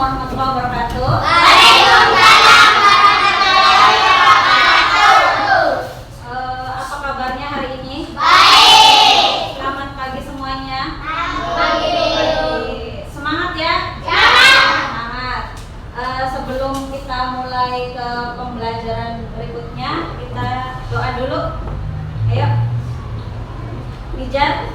warahmatullahi wabarakatuh. Waalaikumsalam warahmatullahi wabarakatuh. Apa kabarnya hari ini? Baik. Selamat pagi semuanya. Pagi. Semangat ya? Semangat. Sebelum kita mulai ke pembelajaran berikutnya, kita doa dulu. Ayo, Mijar.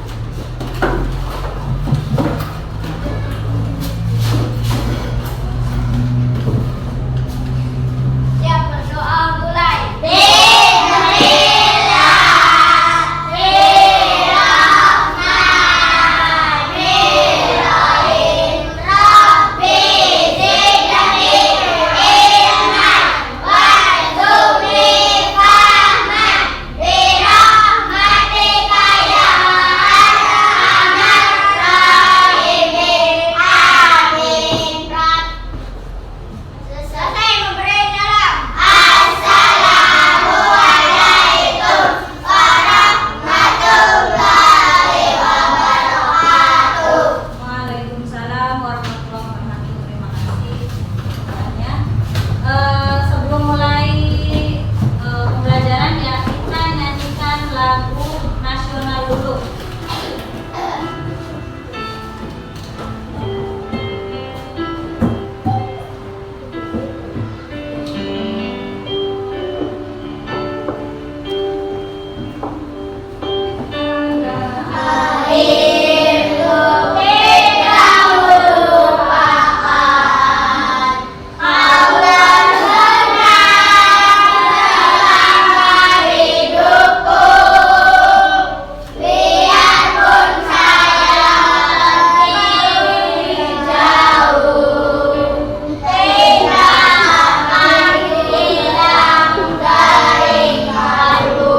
Siap berdoa mulai. Bismillahirrahmanirrahim. Rabbi zidni ilman warzuqni fahman birahmatika ya arhamar rahimin. Amin. Selesai memberi salam. Assalamualaikum warahmatullahi wabarakatuh. Waalaikumsalam warahmatullahi wabarakatuh. Terima kasih semuanya. Sebelum mulai pembelajaran ya, kita nyanyikan lagu nasional dulu. Akhir kita melupakan Allah selama hidupku. Biarpun saya pergi jauh, tidak akan hilang dari kalbu.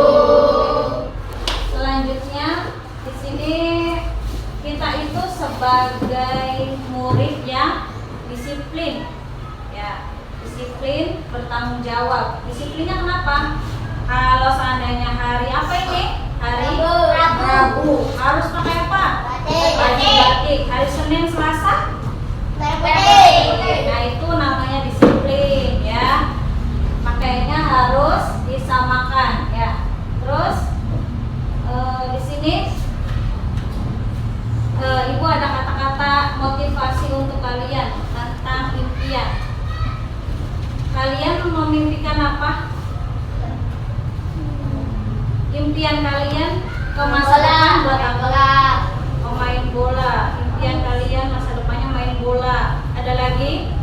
Selanjutnya di sini kita itu sebagai murid yang disiplin, ya, disiplin, bertanggung jawab. Disiplinnya kenapa? Kalau seandainya hari apa ini? Hari Rabu. Harus pakai apa? Batik. Hari Senin, Selasa? Nah, itu namanya disiplin, ya. Makanya harus disamakan, ya. Terus di sini Ibu ada kata-kata motivasi untuk kalian tentang impian. Kalian memimpikan apa? Impian kalian ke masa depan buat apa? Main bola. Impian kalian masa depannya main bola. Ada lagi?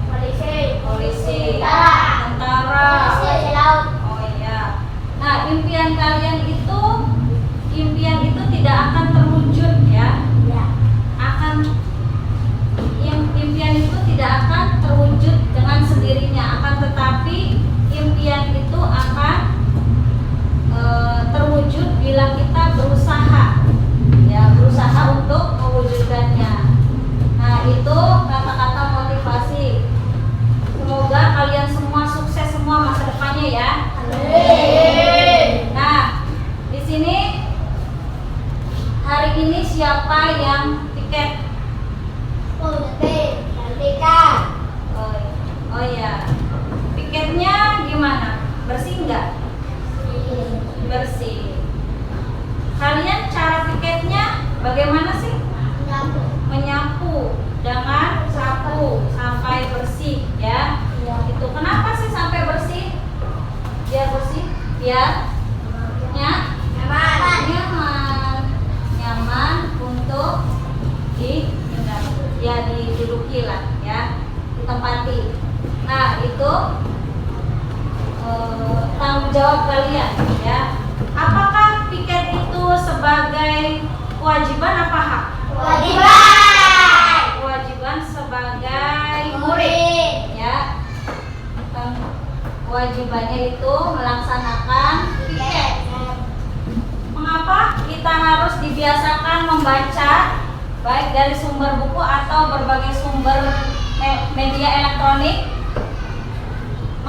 Polisi, tentara. Oh iya. Nah, impian itu tidak akan terwujud, ya. Impian itu tidak akan terwujud dengan sendirinya, akan tetapi impian itu akan terwujud bila kita berusaha, ya, berusaha untuk mewujudkannya. Nah, itu kata-kata motivasi. Semoga kalian semua sukses semua masa depannya, ya. Nah, di sini hari ini siapa yang piket? Oh ya, piketnya gimana? Bersih nggak? Bersih. Kalian cara piketnya bagaimana sih? Menyapu dengan sapu sampai bersih, ya. Itu kenapa sih sampai bersih? Biar bersih, biar nyaman untuk diduduki lah, ya, ditempati. Nah, itu tanggung jawab kalian, ya. Apakah piket itu sebagai kewajiban apa hak? Kewajiban sebagai murid, ya. Kewajibannya itu melaksanakan piket. Mengapa kita harus dibiasakan membaca baik dari sumber buku atau berbagai sumber media elektronik?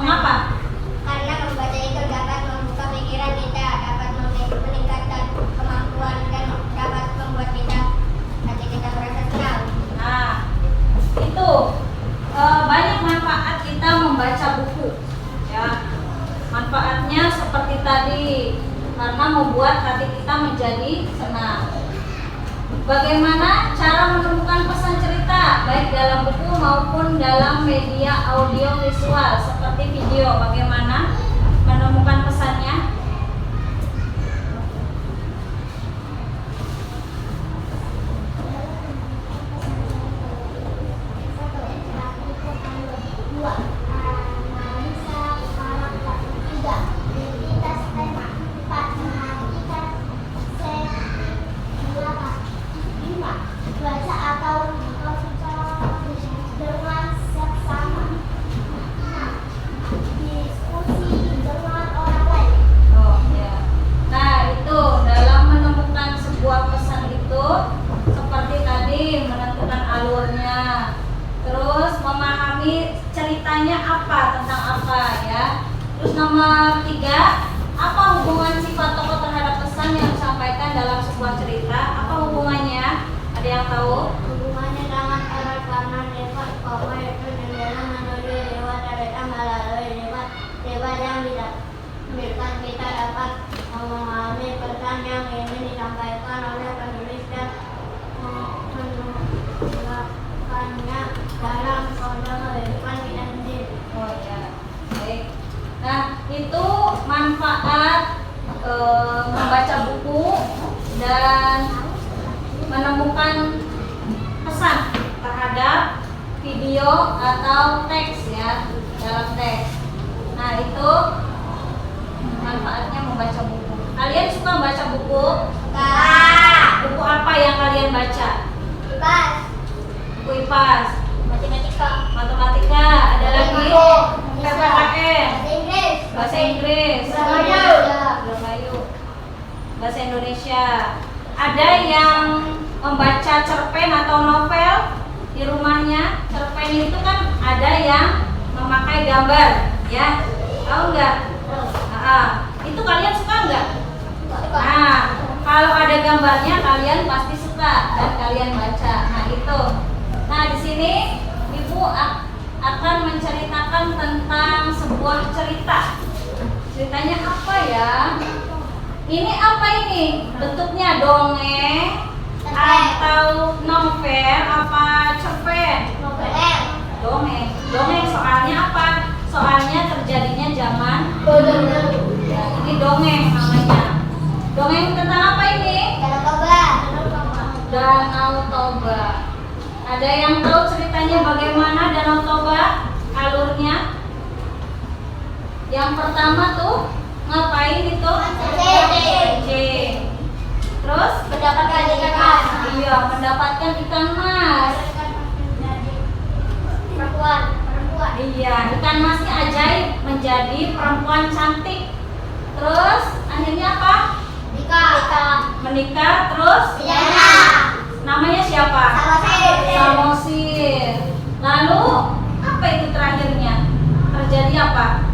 Mengapa? Karena membaca itu dapat membuka pikiran kita, dapat meningkatkan kemampuan dan dapat membuat kita hati kita merasa tenang. Nah, itu karena membuat hati kita menjadi senang. Bagaimana cara menemukan pesan cerita baik dalam buku maupun dalam media audio visual seperti video? Bagaimana menemukan pesannya? Baca atau dengan seksama. Diskusi dengan orang lain. Oh ya. Nah itu dalam menemukan sebuah pesan itu seperti tadi menentukan alurnya, terus memahami ceritanya apa tentang apa ya. Terus nomor 3, apa hubungan sifat tokoh terhadap pesan yang disampaikan dalam sebuah cerita? Apa hubungannya? Ada yang tahu? Hubungannya dengan erat karena lewat koma itu jendela menuju lewat kereta melalui lewat yang tidak kita dapat memahami pesan yang ingin disampaikan oleh penulis dan menerapkannya dalam kondisi kehidupan kita sendiri. Oh ya, baik. Nah itu manfaat membaca buku dan menemukan pesan terhadap video atau teks ya, dalam teks. Nah itu manfaatnya membaca buku. Kalian suka baca buku? Buku apa yang kalian baca? Bebas. Buku IPAS, matematika, ada lagi PPKN, bahasa Inggris, bahasa Indonesia. Ada yang membaca cerpen atau novel di rumahnya. Cerpen itu kan ada yang memakai gambar, ya. Tahu nggak? Itu kalian suka nggak? Nah, kalau ada gambarnya kalian pasti suka dan kalian baca. Nah itu. Nah di sini Ibu akan menceritakan tentang sebuah cerita. Ceritanya apa ya? Ini apa ini? Bentuknya dongeng atau novel apa cerpen? Dongeng. Dongeng soalnya apa? Soalnya terjadinya zaman ya, ini dongeng namanya. Dongeng tentang apa ini? Danau Toba. Ada yang tahu ceritanya bagaimana Danau Toba? Alurnya? Yang pertama tuh ngapain itu? Mancing. Terus Mendapatkan ikan mas. Iya, mendapatkan ikan mas. Perempuan. Iya, ikan masnya ajaib menjadi perempuan cantik. Terus akhirnya apa? Menikah. Terus namanya siapa? Samosir. Lalu apa itu terakhirnya? Terjadi apa?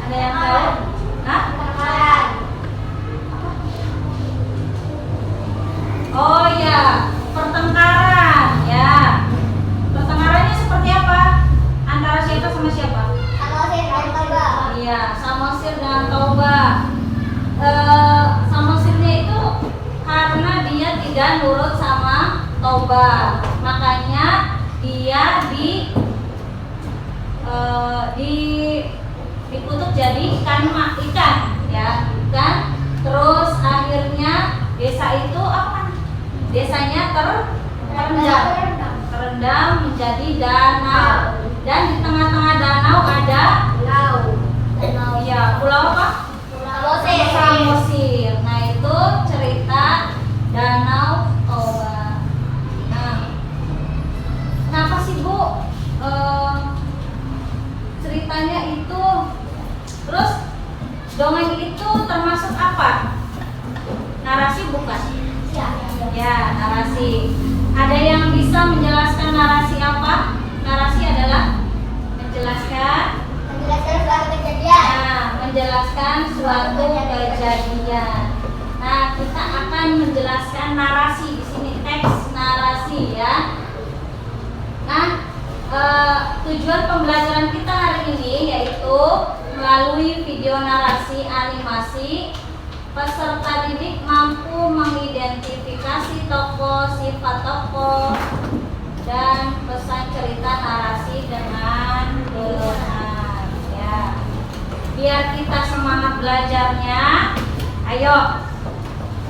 Ada yang tahu? Hah? Oh ya, pertengkaran ya. Pertengkarannya seperti apa? Antara siapa sama siapa? Iya, Samosir dengan Toba. Samosirnya itu karena dia tidak nurut sama Toba, makanya dia dikutuk jadi ikan ya, ikan. Terus akhirnya desa itu apa? Desanya terendam menjadi danau, dan di tengah-tengah danau ada iya, pulau apa? Samosir. Nah itu cerita Danau Toba. Nah, kenapa sih Bu ceritanya itu? Terus dongeng itu termasuk apa? Narasi bukan? Ya, narasi. Ada yang bisa menjelaskan narasi apa? Narasi adalah menjelaskan suatu kejadian. Nah, kita akan menjelaskan narasi di sini, teks narasi ya. Nah, tujuan pembelajaran kita hari ini yaitu Melalui video narasi animasi, peserta didik mampu mengidentifikasi tokoh, sifat tokoh, dan pesan cerita narasi dengan benar. Ya. Biar kita semangat belajarnya, ayo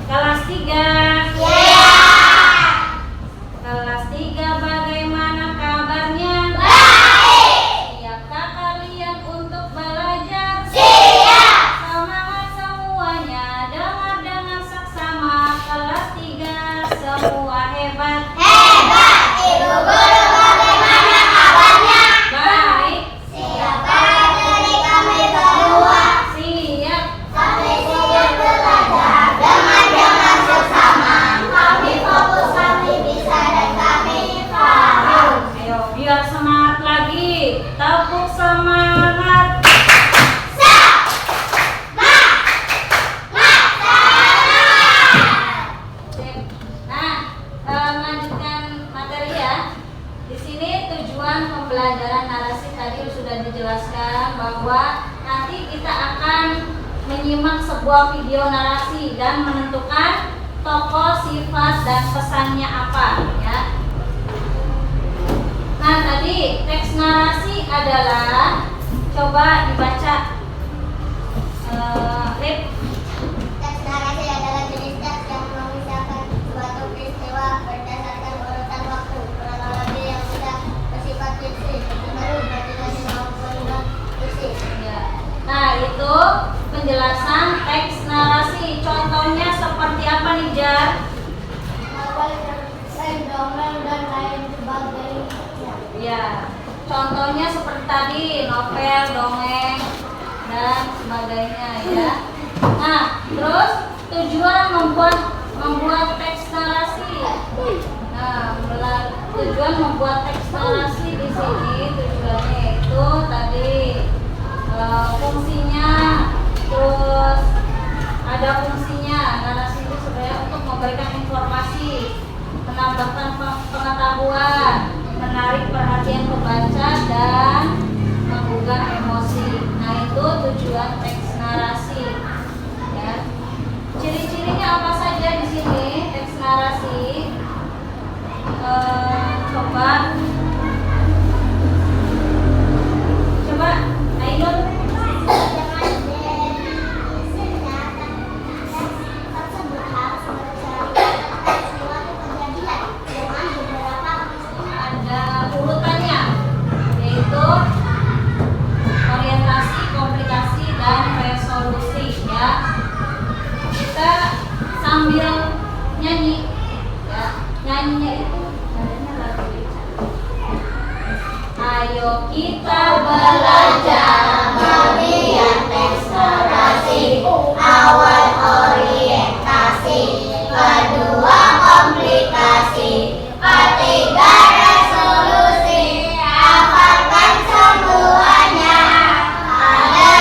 kelas 3. Kelas 3 bagaimana kabarnya? Siapkah kalian untuk belajar? Semangat semuanya, dengar dengan seksama. Kelas 3 semua hebat. Ibu guru bagaimana kabarnya? Baik. Siapkah dari kami berdua? Siap. Kami siap belajar dengan seksama. Kami fokus, kami bisa dan kami paham. Ayo biar semangat lagi. Tepuk semangat. Nah, melanjutkan materi ya. Di sini tujuan pembelajaran narasi tadi sudah dijelaskan bahwa nanti kita akan menyimak sebuah video narasi dan menentukan tokoh, sifat, dan pesannya apa ya. Nah, tadi teks narasi adalah, coba dibaca. Lip. Teks narasi adalah jenis teks yang mengisahkan suatu peristiwa berdasarkan urutan waktu, kronologi yang sudah bersifat fiksi, baru berdurasi maupun non-fiksi. Ya. Nah, itu penjelasan teks narasi. Contohnya seperti apa nih, Jar? Novel, cerpen, dongeng, dan lain sebagainya. Ya. Contohnya seperti tadi, novel, dongeng, dan sebagainya ya. Nah, terus tujuan membuat teks narasi. Nah, tujuan membuat teks narasi di sini tujuannya itu tadi fungsinya, terus ada fungsinya. Narasi itu sebenarnya untuk memberikan informasi, menambahkan pengetahuan, menarik perhatian pembaca, dan menggugah emosi. Nah, itu tujuan teks narasi. Ya. Ciri-cirinya apa saja di sini teks narasi? Coba, Ainul. Ada urutannya, yaitu orientasi, komplikasi, dan resolusi ya. Kita sambil nyanyi ya. Nyanyinya itu nadanya lagu Ica. Ayo kita belajar Bagian teks narasi, awal orientasi, kedua komplikasi, ketiga resolusi. Hafalkan semuanya. Ada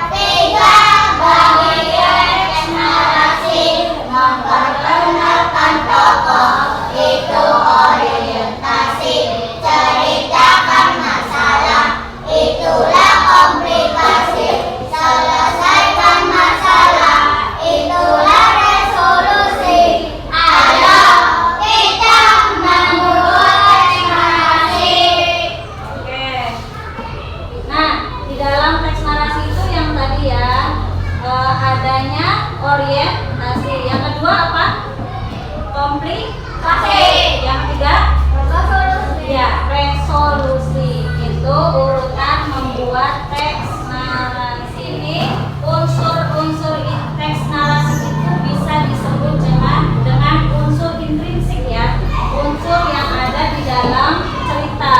3 bagian teks narasi. Memperkenalkan tokoh, itu orientasi. Ceritakan masalah, itulah komplikasi. Selesaikan masalah, itulah resolusi. Ayo kita membuat teks narasi. Oke. Nah, di dalam teks narasi itu yang tadi ya, adanya orientasi. Yang kedua apa? Komplikasi. Yang ketiga? Ya, resolusi. Itu urutan membuat teks narasi. Ini unsur-unsur teks narasi itu bisa disebut dengan unsur intrinsik ya, unsur yang ada di dalam cerita.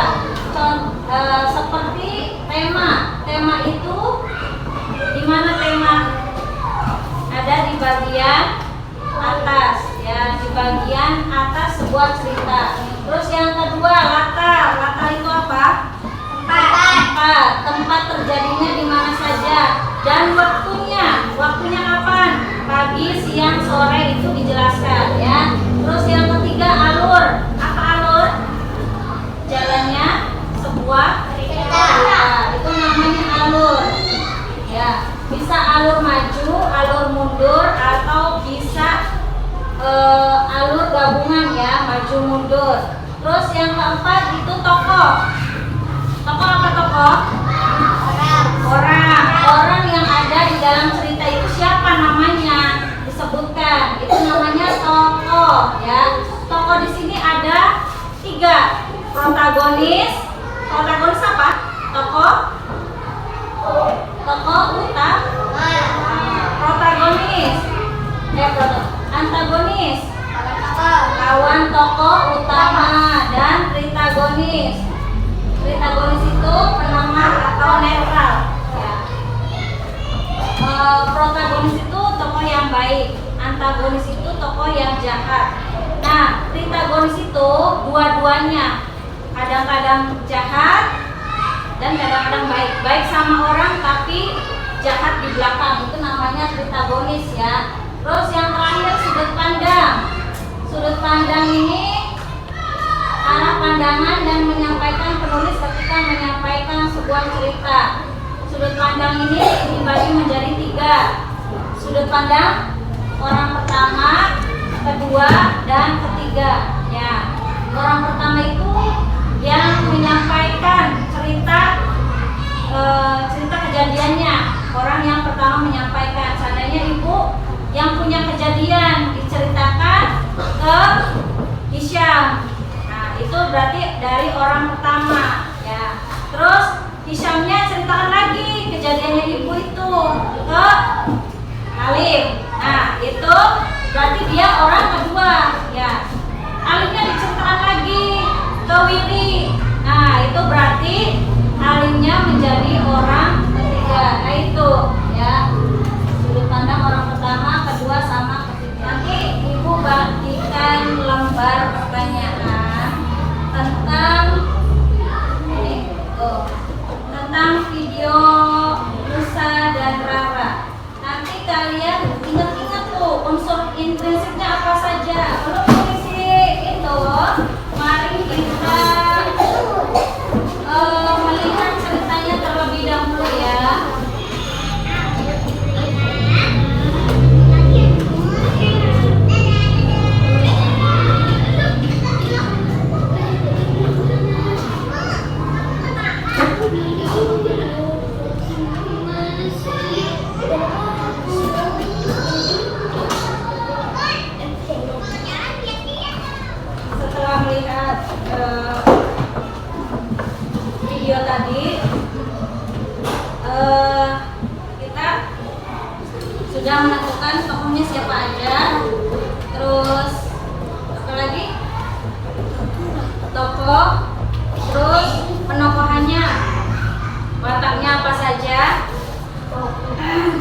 Seperti tema itu di mana tema ada di bagian atas ya, di bagian atas sebuah cerita. Terus yang kedua latar itu apa? Tempat terjadinya di mana saja, dan waktunya kapan? Pagi, siang, sore, itu dijelaskan ya. Terus yang ketiga alur. Apa alur? Jalannya sebuah cerita. Itu namanya alur. alur gabungan ya, maju mundur. Terus yang keempat itu tokoh. Tokoh apa tokoh? Orang yang ada di dalam cerita itu siapa namanya? Disebutkan. Itu namanya tokoh ya. Tokoh di sini ada 3. Protagonis. Protagonis apa? Tokoh utama. Protagonis. Antagonis. Lawan tokoh utama dan tritagonis. Tritagonis itu penengah atau netral. Ya. Protagonis itu tokoh yang baik, antagonis itu tokoh yang jahat. Nah, tritagonis itu dua-duanya, kadang-kadang jahat dan kadang-kadang baik. Baik sama orang tapi jahat di belakang, itu namanya tritagonis ya. Terus yang terakhir sudut pandang. Sudut pandang ini arah pandangan dan menyampaikan penulis ketika menyampaikan sebuah cerita. Sudut pandang ini dibagi menjadi 3. Sudut pandang orang pertama, kedua, dan ketiga. Ya, orang pertama itu yang menyampaikan cerita kejadiannya. Orang yang pertama menyampaikan. Seandainya ibu yang punya kejadian diceritakan ke Hisham. Nah, itu berarti dari orang pertama ya. Terus Hishamnya ceritakan lagi kejadiannya ibu itu ke Alim. Nah, itu berarti dia orang kedua ya. Alimnya diceritakan lagi ke Willy. Nah, itu berarti Alimnya menjadi orang ketiga. Nah, itu ya. Sudut pandang orang pertama, kedua, sama ketiga. Nanti ibu bagikan lembar pertanyaan tentang tentang video Nusa dan Rara. Nanti kalian ingat-ingat tuh unsur intrinsipnya apa saja. Belum mengisi itu, mari kita melihat ceritanya terlebih dahulu ya. Setelah melihat video tadi, kita sudah menentukan tokohnya siapa aja. Terus apa lagi? Tokoh, terus penokohannya, wataknya apa saja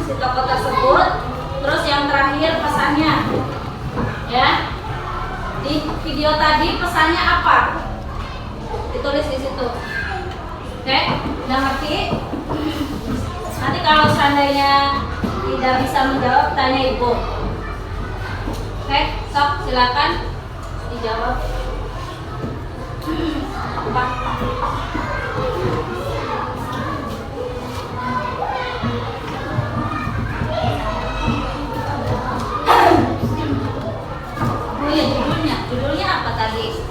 si tokoh tersebut. Terus yang terakhir pesannya ya. Di video tadi pesannya apa? Ditulis di situ. Oke, udah ngerti? Nanti kalau seandainya tidak bisa menjawab, tanya ibu. Oke, sok silakan dijawab. Apa? Oh iya, judulnya apa tadi?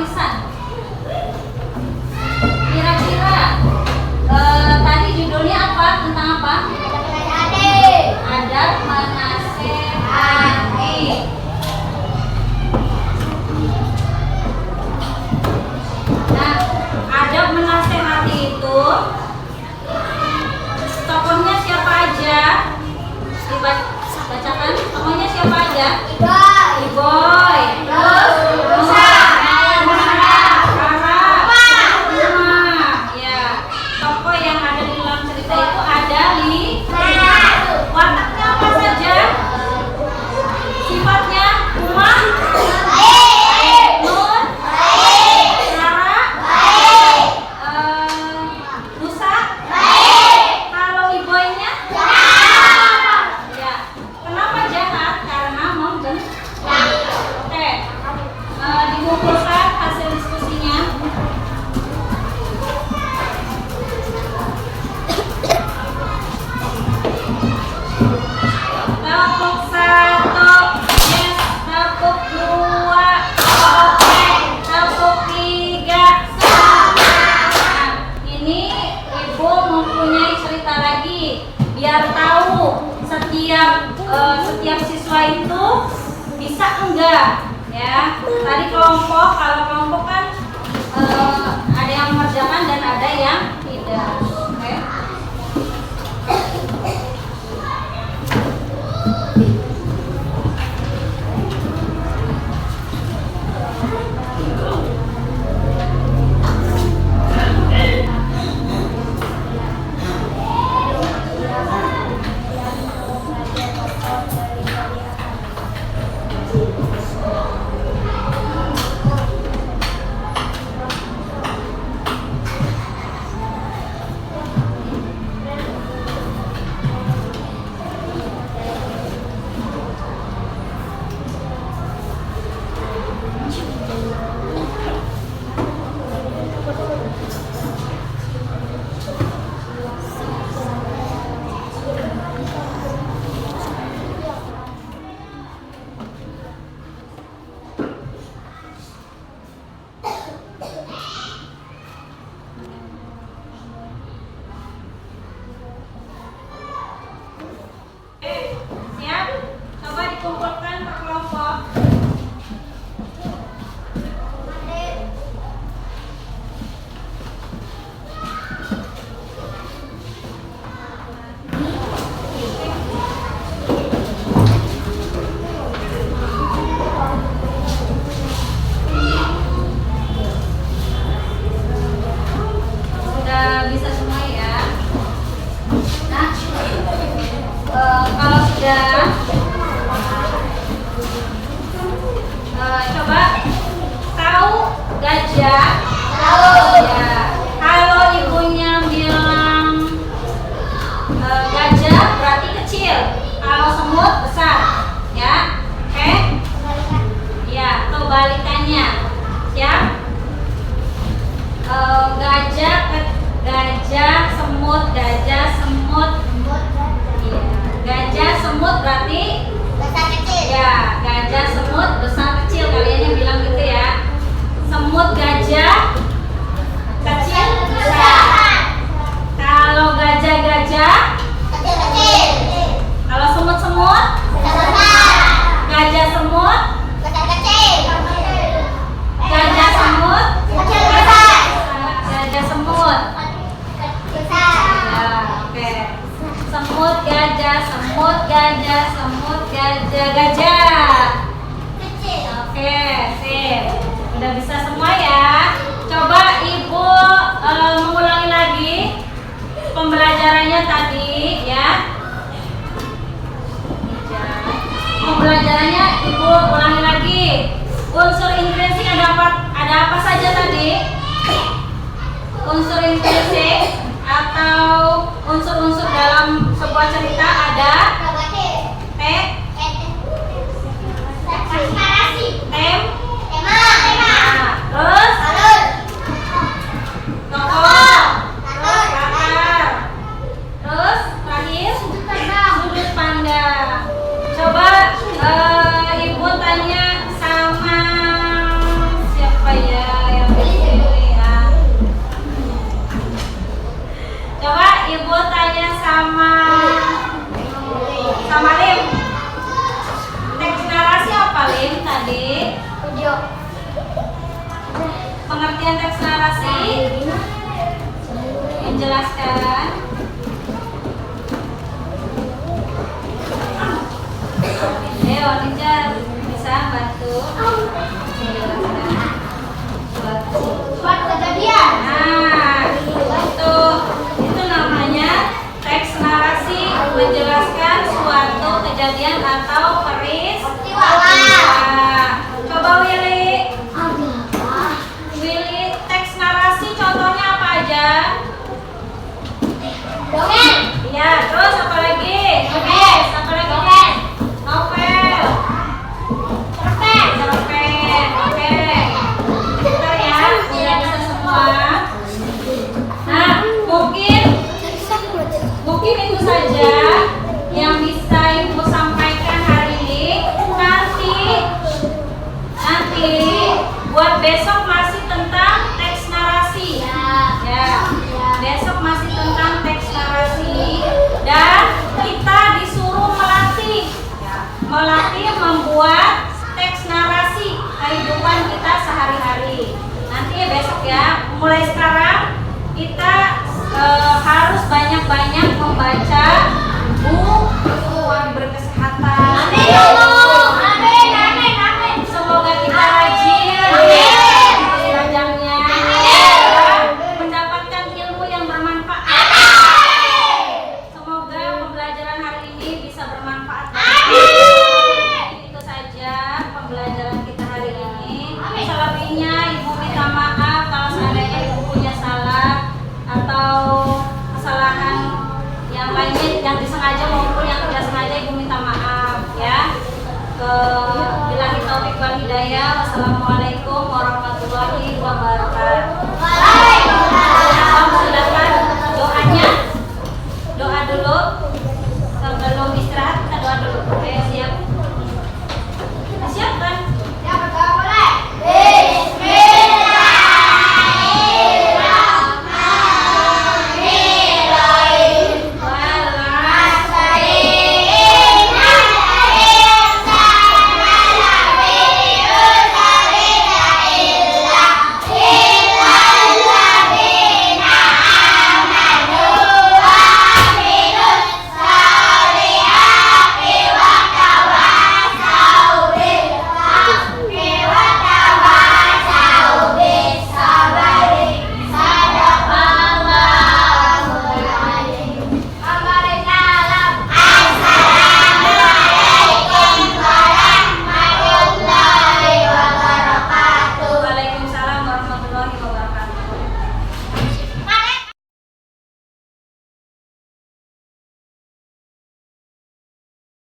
arisan. Kira-kira tadi judulnya apa? Tentang apa? Adab menasehati. Nah, adab menasehati itu tokohnya siapa aja? Dibacakan tokohnya siapa aja? Iboy. Terus Nusa. Ya, tokoh yang ada di dalam cerita itu ada wataknya apa saja? Sifatnya Umar, Nun, Sarah, Nusa. Kalau Iboynya? Ya. Kenapa jahat? Karena membenci. Oke. Dikumpulkan hasil diskusinya. Tepuk 1, yes. Tepuk 2, oke. Tepuk 3, nah, ini Ibu mempunyai cerita lagi biar tahu setiap siswa itu bisa enggak, ya. Tadi kelompok, kalau kelompok kan ada yang mengerjakan dan ada yang tidak. Oke. Siap? Coba dikumpulkan per kelompok. Sudah bisa semua ya? Nah, kalau sudah coba tahu gajah? Ya. Kalau ibunya bilang gajah berarti kecil. Kalau semut besar, ya. Oke? Ya, kebalikannya. Siap? Gajah, semut, gajah, semut. Iya. Gajah, semut berarti Besar kecil. ya, gajah, semut, besar, kecil. Kalian yang bilang gitu ya. Semut, gajah, kecil, besar. Kalau gajah, Kecil. kalau semut, Besar. gajah, semut, Besar kecil. gajah, semut, Kecil besar. gajah, semut. Besar. Ya, oke. Semut, gajah, semut, gajah, semut, gajah, gajah. Kecil. Oke, sip. Udah bisa semua ya. Coba Ibu mengulangi lagi pembelajarannya tadi ya. Pembelajarannya Ibu ulangi lagi. Unsur intrinsik ada apa saja tadi? Unsur intrinsik atau unsur-unsur dalam sebuah cerita ada tem, nah, terus tokoh, terus latar, terus terakhir sudut pandang. Coba Ibu tanya sama siapa ya? Pengertian teks narasi menjelaskan. Ayo, Ninja bisa bantu menjelaskan Suatu kejadian. Nah, itu namanya teks narasi menjelaskan suatu kejadian atau peristiwa. Coba Willy, teks narasi contohnya apa aja? Dongeng. Iya, terus apa lagi? Novel. Apa lagi? Novel. Novel. Cerpen. Cerpen. Oke. Bentar ya, udah bisa semua. Nah, mungkin itu saja yang bisa Ibu sampaikan hari ini. Nanti buat besok masih tentang teks narasi. Ya. Besok masih tentang teks narasi dan kita disuruh melatih membuat teks narasi kehidupan kita sehari-hari. Nanti besok ya, mulai sekarang kita harus banyak-banyak membaca buku yang berkesehatan. Semoga kita rajin belajarnya dan mendapatkan ilmu yang bermanfaat. Semoga pembelajaran hari ini bisa bermanfaat. Itu saja pembelajaran kita hari ini. Selebihnya Ibu minta maaf kalau seandainya Ibu punya salah atau kesalahan yang lainnya yang disengaja maupun yang tidak sengaja, Ibu minta maaf ya. Billahi taufik wal hidayah. Wassalamualaikum warahmatullahi wabarakatuh.